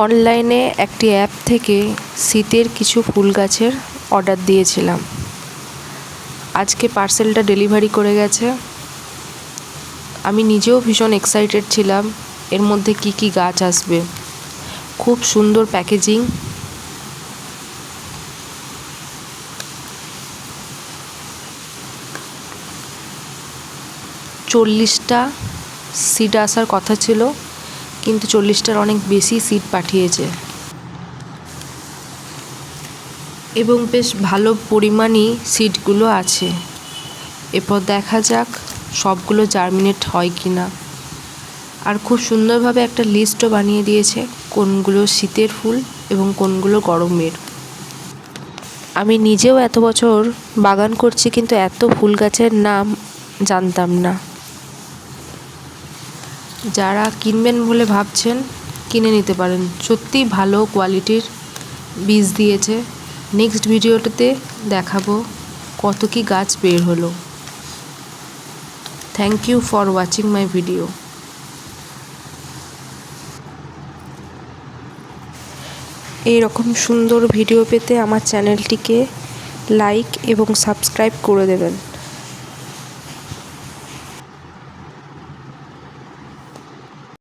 অনলাইনে একটি অ্যাপ থেকে শীতের কিছু ফুল গাছের অর্ডার দিয়েছিলাম। আজকে পার্সেলটা ডেলিভারি করে গেছে। আমি নিজেও ভীষণ এক্সাইটেড ছিলাম এর মধ্যে কি কি গাছ আসবে। খুব সুন্দর প্যাকেজিং। চল্লিশটা সিড আসার কথা ছিল, কিন্তু 40টার অনেক বেশি সিড পাঠিয়েছে এবং বেশ ভালো পরিমাণই সিডগুলো আছে। এরপর দেখা যাক সবগুলো জার্মিনেট হয় কি না। আর খুব সুন্দরভাবে একটা লিস্টও বানিয়ে দিয়েছে কোনগুলো শীতের ফুল এবং কোনগুলো গরমের। আমি নিজেও এত বছর বাগান করছি, কিন্তু এত ফুল গাছের নাম জানতাম না। যারা কিনবেন বলে ভাবছেন কিনে নিতে পারেন, সত্যিই ভালো কোয়ালিটির বীজ দিয়েছে। নেক্সট ভিডিওটাতে দেখাবো কত কি গাছ বের হলো। Thank you for watching my video. এই রকম সুন্দর ভিডিও পেতে আমার চ্যানেলটিকে লাইক এবং সাবস্ক্রাইব করে দেবেন।